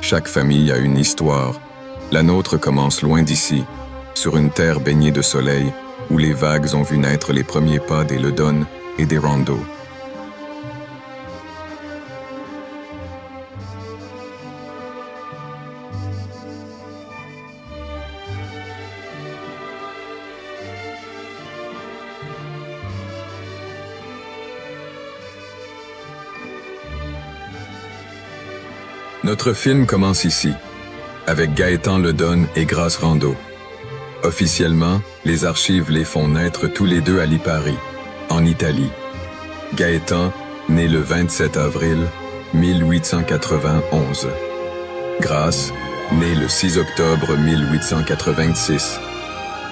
Chaque famille a une histoire. La nôtre commence loin d'ici, sur une terre baignée de soleil, où les vagues ont vu naître les premiers pas des Ledone et des Rondeau. Notre film commence ici, avec Gaétan Ledone et Grace Rondeau. Officiellement, les archives les font naître tous les deux à Lipari, en Italie. Gaétan, né le 27 avril 1891. Grace, née le 6 octobre 1886.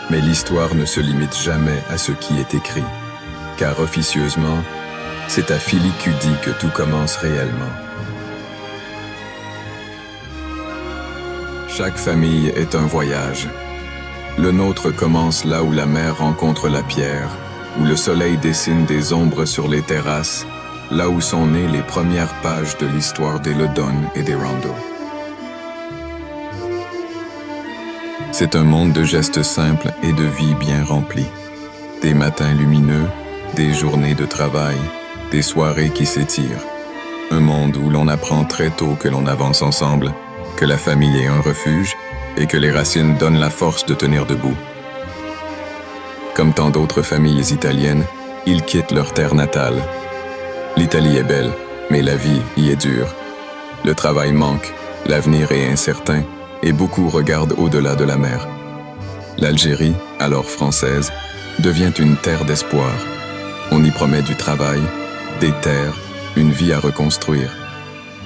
Mais l'histoire ne se limite jamais à ce qui est écrit, car officieusement, c'est à Filicudi que tout commence réellement. Chaque famille est un voyage. Le nôtre commence là où la mer rencontre la pierre, où le soleil dessine des ombres sur les terrasses, là où sont nées les premières pages de l'histoire des Ledone et des Rondeau. C'est un monde de gestes simples et de vie bien remplie. Des matins lumineux, des journées de travail, des soirées qui s'étirent. Un monde où l'on apprend très tôt que l'on avance ensemble, que la famille est un refuge et que les racines donnent la force de tenir debout. Comme tant d'autres familles italiennes, ils quittent leur terre natale. L'Italie est belle, mais la vie y est dure. Le travail manque, l'avenir est incertain et beaucoup regardent au-delà de la mer. L'Algérie, alors française, devient une terre d'espoir. On y promet du travail, des terres, une vie à reconstruire.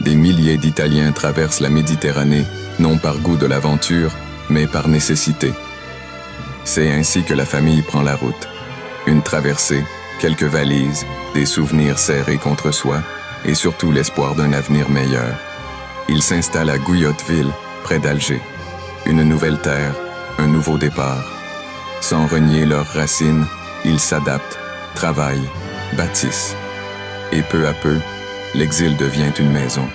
Des milliers d'Italiens traversent la Méditerranée, non par goût de l'aventure, mais par nécessité. C'est ainsi que la famille prend la route. Une traversée, quelques valises, des souvenirs serrés contre soi, et surtout l'espoir d'un avenir meilleur. Ils s'installent à Guyotville, près d'Alger. Une nouvelle terre, un nouveau départ. Sans renier leurs racines, ils s'adaptent, travaillent, bâtissent. Et peu à peu, l'exil devient une maison.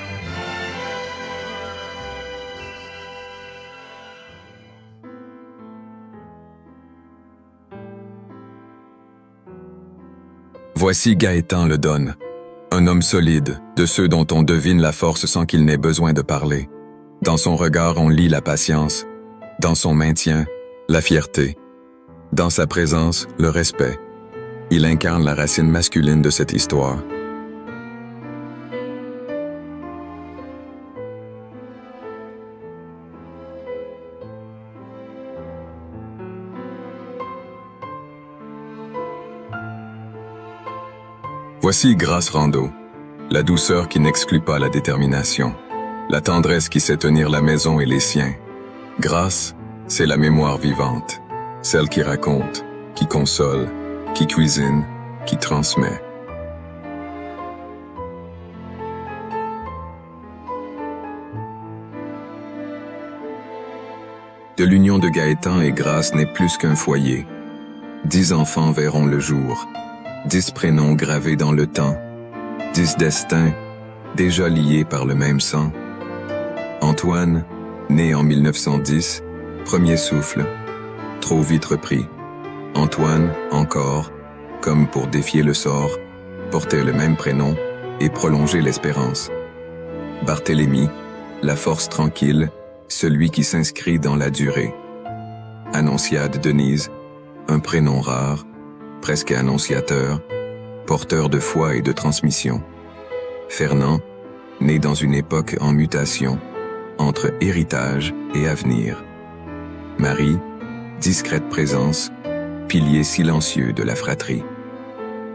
Voici Gaétan Ledone, un homme solide, de ceux dont on devine la force sans qu'il n'ait besoin de parler. Dans son regard, on lit la patience. Dans son maintien, la fierté. Dans sa présence, le respect. Il incarne la racine masculine de cette histoire. Voici Grace Rondeau, la douceur qui n'exclut pas la détermination, la tendresse qui sait tenir la maison et les siens. Grace, c'est la mémoire vivante, celle qui raconte, qui console, qui cuisine, qui transmet. De l'union de Gaétan et Grace n'est plus qu'un foyer. 10 enfants verront le jour. 10 prénoms gravés dans le temps, 10 destins déjà liés par le même sang. Antoine, né en 1910, premier souffle, trop vite repris. Antoine, encore, comme pour défier le sort, portait le même prénom et prolongeait l'espérance. Barthélemy, la force tranquille, celui qui s'inscrit dans la durée. Annonciade Denise, un prénom rare, presque annonciateur, porteur de foi et de transmission. Fernand, né dans une époque en mutation, entre héritage et avenir. Marie, discrète présence, pilier silencieux de la fratrie.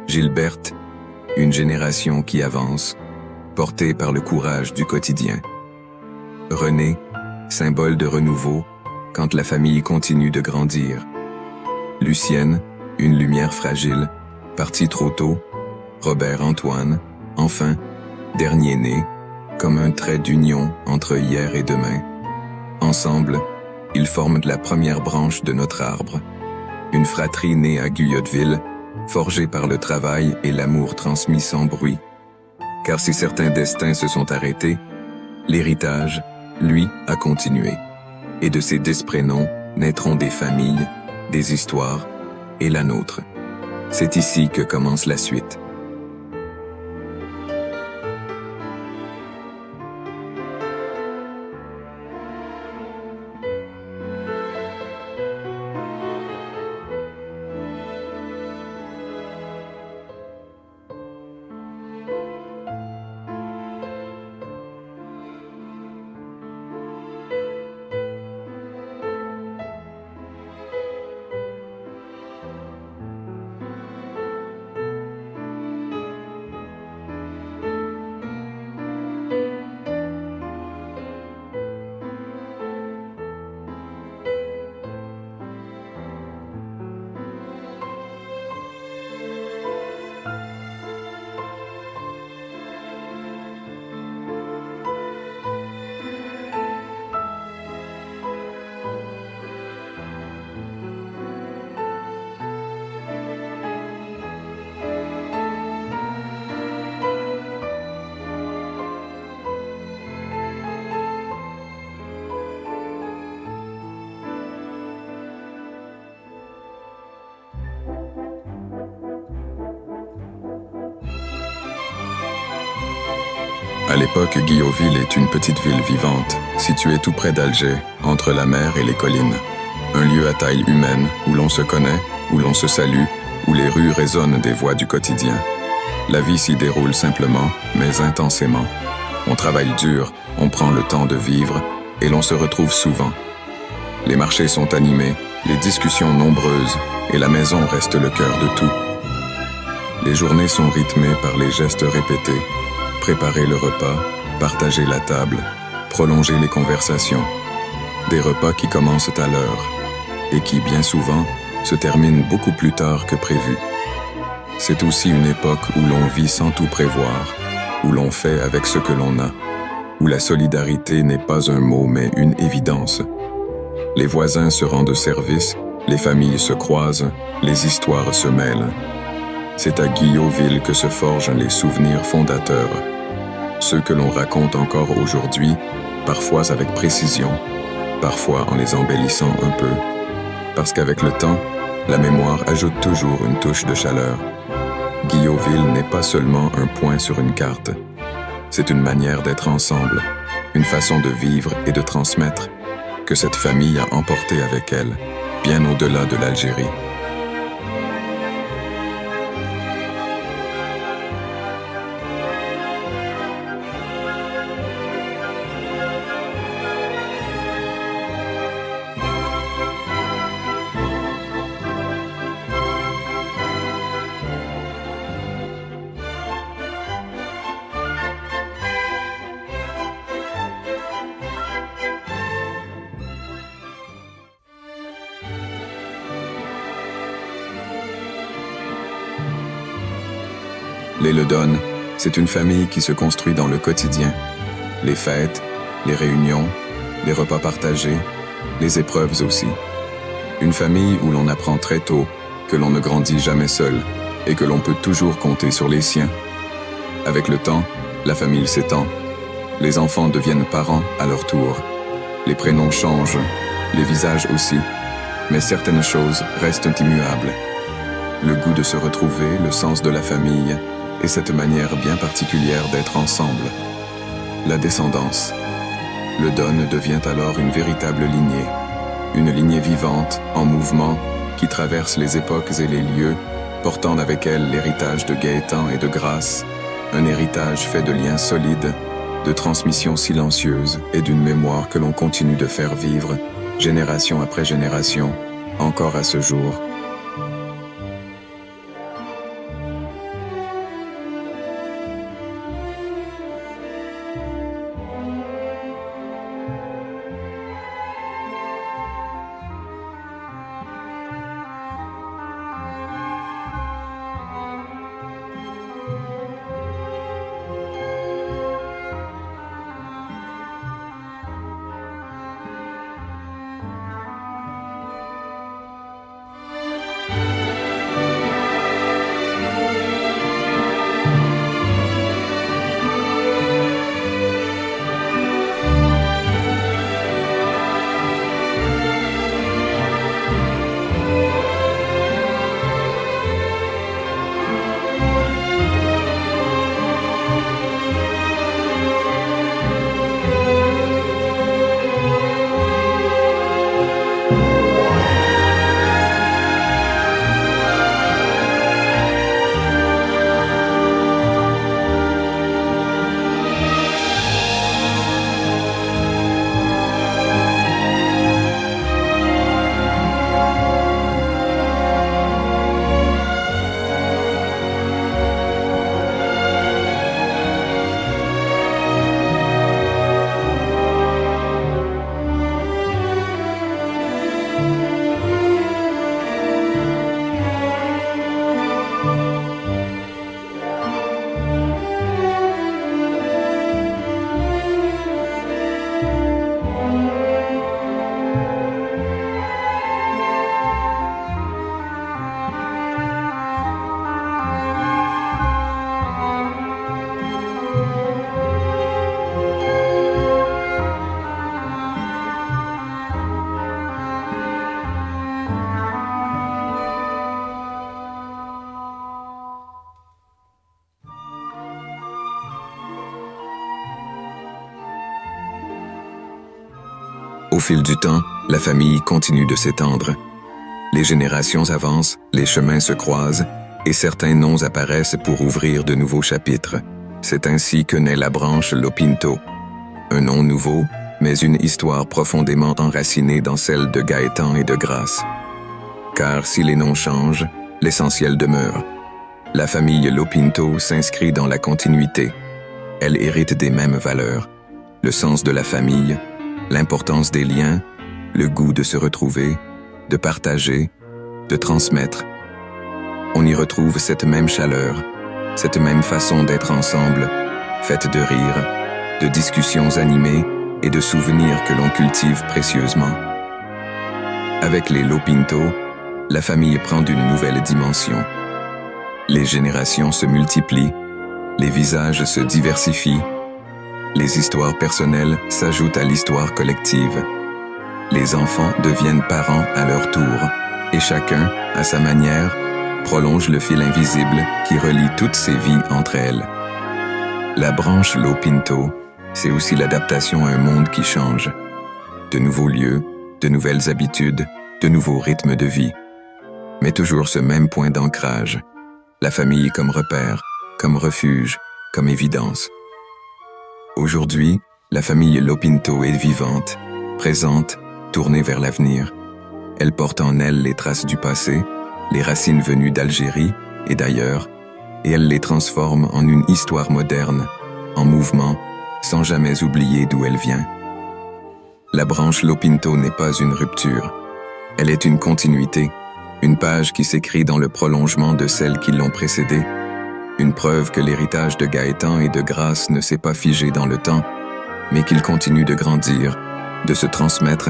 Gilberte, une génération qui avance, portée par le courage du quotidien. René, symbole de renouveau, quand la famille continue de grandir. Lucienne, une lumière fragile, partie trop tôt. Robert Antoine, enfin, dernier né, comme un trait d'union entre hier et demain. Ensemble, ils forment la première branche de notre arbre. Une fratrie née à Guyotville, forgée par le travail et l'amour transmis sans bruit. Car si certains destins se sont arrêtés, l'héritage, lui a continué. Et de ces 10 prénoms naîtront des familles, des histoires et la nôtre. C'est ici que commence la suite. À l'époque, Guilloville est une petite ville vivante, située tout près d'Alger, entre la mer et les collines. Un lieu à taille humaine, où l'on se connaît, où l'on se salue, où les rues résonnent des voix du quotidien. La vie s'y déroule simplement, mais intensément. On travaille dur, on prend le temps de vivre, et l'on se retrouve souvent. Les marchés sont animés, les discussions nombreuses, et la maison reste le cœur de tout. Les journées sont rythmées par les gestes répétés, préparer le repas, partager la table, prolonger les conversations. Des repas qui commencent à l'heure et qui, bien souvent, se terminent beaucoup plus tard que prévu. C'est aussi une époque où l'on vit sans tout prévoir, où l'on fait avec ce que l'on a, où la solidarité n'est pas un mot mais une évidence. Les voisins se rendent service, les familles se croisent, les histoires se mêlent. C'est à Guilloville que se forgent les souvenirs fondateurs, ceux que l'on raconte encore aujourd'hui, parfois avec précision, parfois en les embellissant un peu, parce qu'avec le temps, la mémoire ajoute toujours une touche de chaleur. Guilloville n'est pas seulement un point sur une carte, c'est une manière d'être ensemble, une façon de vivre et de transmettre, que cette famille a emporté avec elle, bien au-delà de l'Algérie. Les Ledonne, c'est une famille qui se construit dans le quotidien. Les fêtes, les réunions, les repas partagés, les épreuves aussi. Une famille où l'on apprend très tôt que l'on ne grandit jamais seul et que l'on peut toujours compter sur les siens. Avec le temps, la famille s'étend. Les enfants deviennent parents à leur tour. Les prénoms changent, les visages aussi, mais certaines choses restent immuables. Le goût de se retrouver, le sens de la famille, et cette manière bien particulière d'être ensemble. La descendance. Ledonne devient alors une véritable lignée. Une lignée vivante, en mouvement, qui traverse les époques et les lieux, portant avec elle l'héritage de Gaëtan et de Grace, un héritage fait de liens solides, de transmissions silencieuses et d'une mémoire que l'on continue de faire vivre, génération après génération, encore à ce jour. fil du temps, la famille continue de s'étendre. Les générations avancent, les chemins se croisent, et certains noms apparaissent pour ouvrir de nouveaux chapitres. C'est ainsi que naît la branche Lopinto. Un nom nouveau, mais une histoire profondément enracinée dans celle de Gaëtan et de Grâce. Car si les noms changent, l'essentiel demeure. La famille Lopinto s'inscrit dans la continuité. Elle hérite des mêmes valeurs, le sens de la famille, l'importance des liens, le goût de se retrouver, de partager, de transmettre. On y retrouve cette même chaleur, cette même façon d'être ensemble, faite de rires, de discussions animées et de souvenirs que l'on cultive précieusement. Avec les Lopinto, la famille prend d'une nouvelle dimension. Les générations se multiplient, les visages se diversifient, les histoires personnelles s'ajoutent à l'histoire collective. Les enfants deviennent parents à leur tour, et chacun, à sa manière, prolonge le fil invisible qui relie toutes ces vies entre elles. La branche Lopinto, c'est aussi l'adaptation à un monde qui change. De nouveaux lieux, de nouvelles habitudes, de nouveaux rythmes de vie. Mais toujours ce même point d'ancrage. La famille comme repère, comme refuge, comme évidence. Aujourd'hui, la famille Lopinto est vivante, présente, tournée vers l'avenir. Elle porte en elle les traces du passé, les racines venues d'Algérie et d'ailleurs, et elle les transforme en une histoire moderne, en mouvement, sans jamais oublier d'où elle vient. La branche Lopinto n'est pas une rupture. Elle est une continuité, une page qui s'écrit dans le prolongement de celles qui l'ont précédée, une preuve que l'héritage de Gaëtan et de Grâce ne s'est pas figé dans le temps, mais qu'il continue de grandir, de se transmettre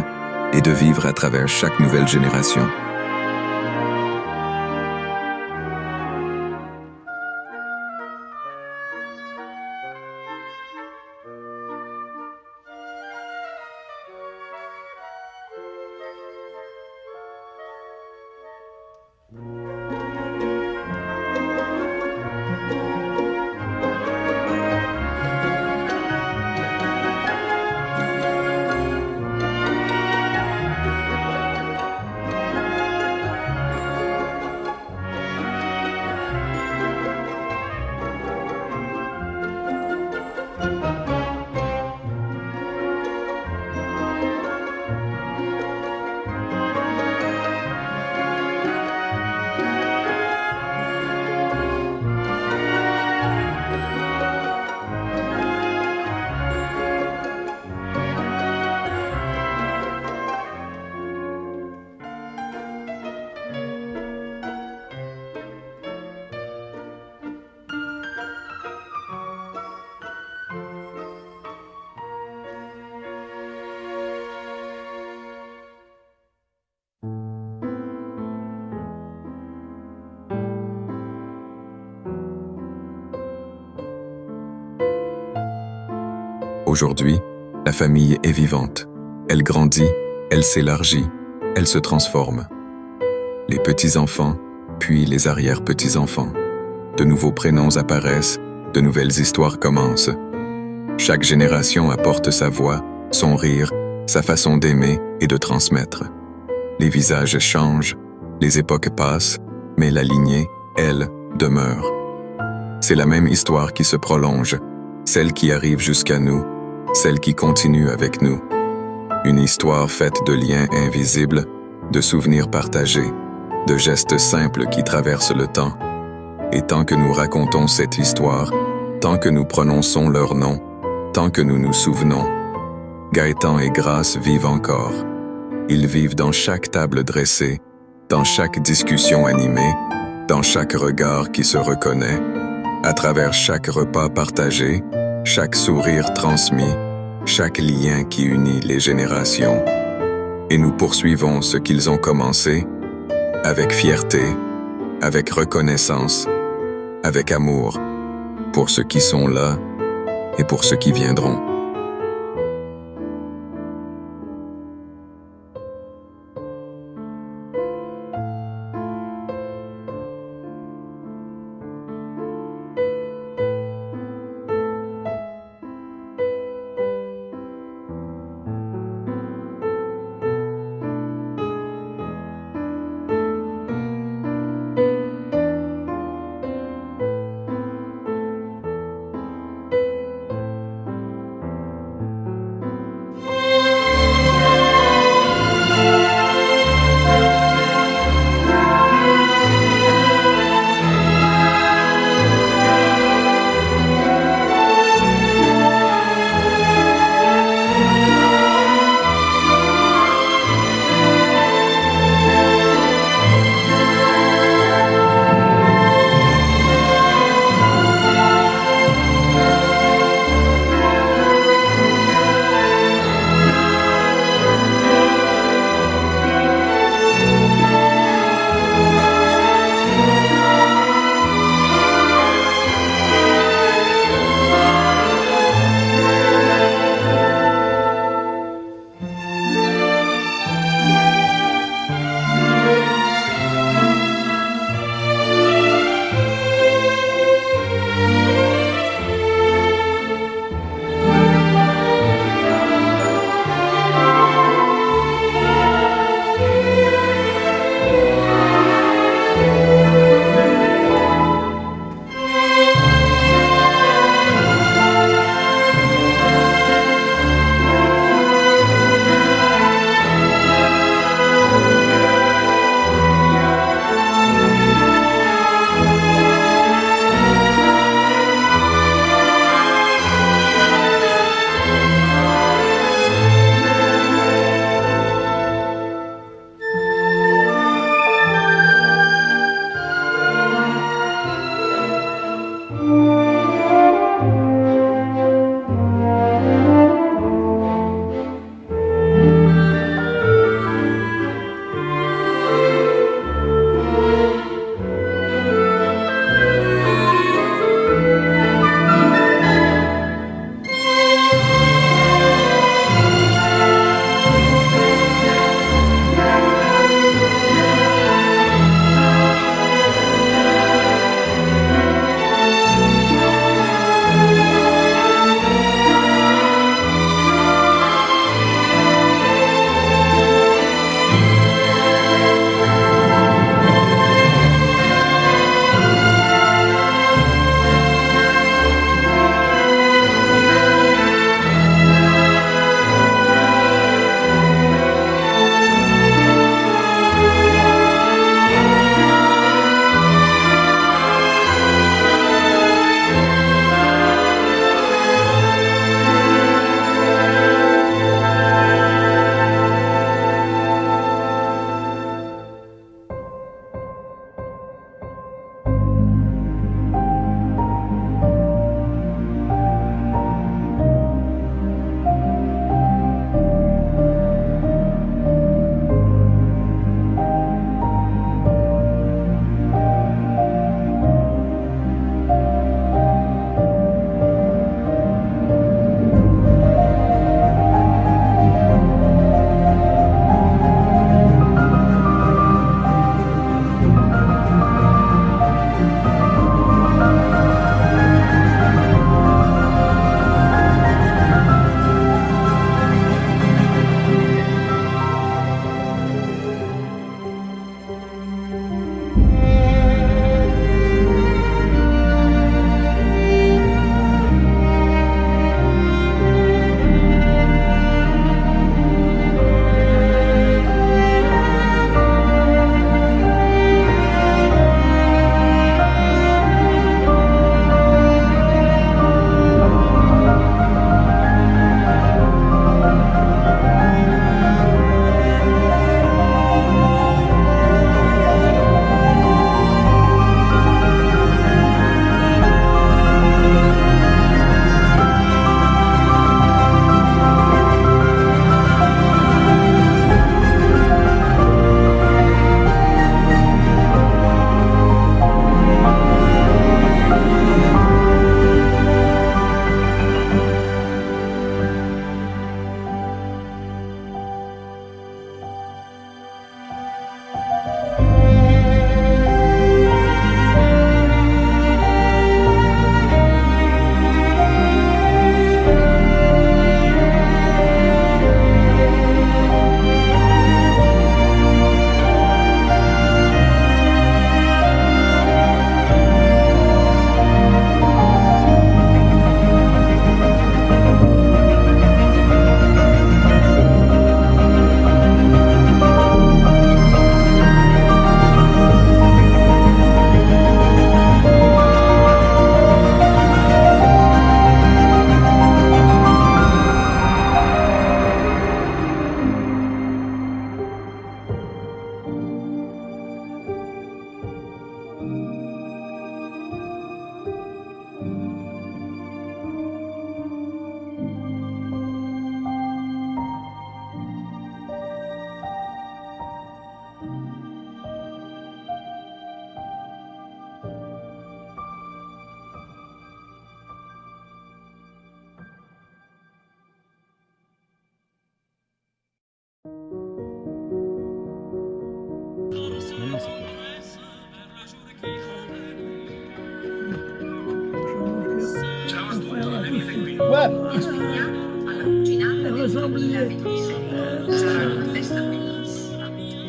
et de vivre à travers chaque nouvelle génération. Aujourd'hui, la famille est vivante. Elle grandit, elle s'élargit, elle se transforme. Les petits-enfants, puis les arrière-petits-enfants. De nouveaux prénoms apparaissent, de nouvelles histoires commencent. Chaque génération apporte sa voix, son rire, sa façon d'aimer et de transmettre. Les visages changent, les époques passent, mais la lignée, elle, demeure. C'est la même histoire qui se prolonge, celle qui arrive jusqu'à nous, celle qui continue avec nous. Une histoire faite de liens invisibles, de souvenirs partagés, de gestes simples qui traversent le temps. Et tant que nous racontons cette histoire, tant que nous prononçons leur nom, tant que nous nous souvenons, Gaëtan et Grâce vivent encore. Ils vivent dans chaque table dressée, dans chaque discussion animée, dans chaque regard qui se reconnaît, à travers chaque repas partagé, chaque sourire transmis, chaque lien qui unit les générations. Et nous poursuivons ce qu'ils ont commencé, avec fierté, avec reconnaissance, avec amour, pour ceux qui sont là et pour ceux qui viendront.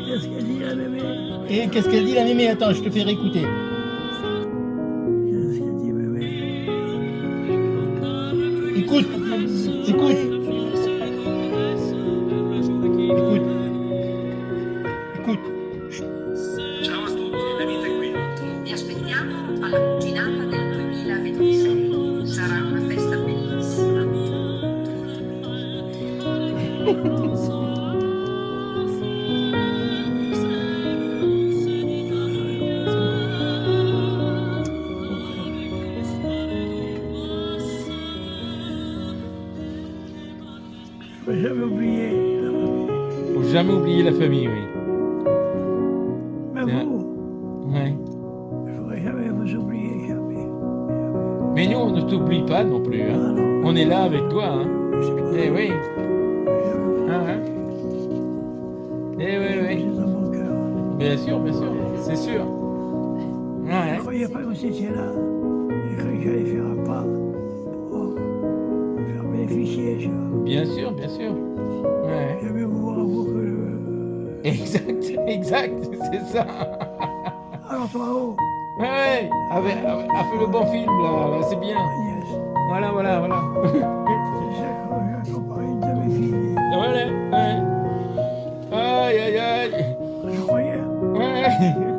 Qu'est-ce qu'elle dit la mémé? Et qu'est-ce qu'elle dit la mémé? Attends, je te fais réécouter. Qu'est-ce qu'elle dit mémé? Écoute, écoute, écoute, écoute. Ciao a tutti, venite qui. Vi aspettiamo alla cucinata del 2026. Sarà una festa bellissima. Faut jamais oublier la famille. Faut jamais oublier la famille, oui. Mais Bien. vous, Ouais. je ne voudrais jamais vous oublier, jamais. Mais nous, on ne t'oublie pas non plus. Ah Hein. non, On est là avec toi. Hein. Eh oui. jamais. Hein, hein. Eh oui, oui. Vous êtes dans mon cœur. Bien sûr, c'est sûr. Je Ouais. ne croyais pas que vous étiez là. J'ai cru que j'allais faire un pas pour faire bénéficier. Je Bien sûr, bien sûr. Ouais. J'aime mieux vous voir vous que Exact, c'est ça. Alors toi, oh, Ouais, a fait le bon film là, c'est bien. Agnès, Voilà. c'est ça que j'ai comparé une de mes filles. Voilà, ouais. Aïe. Je croyais. Ouais.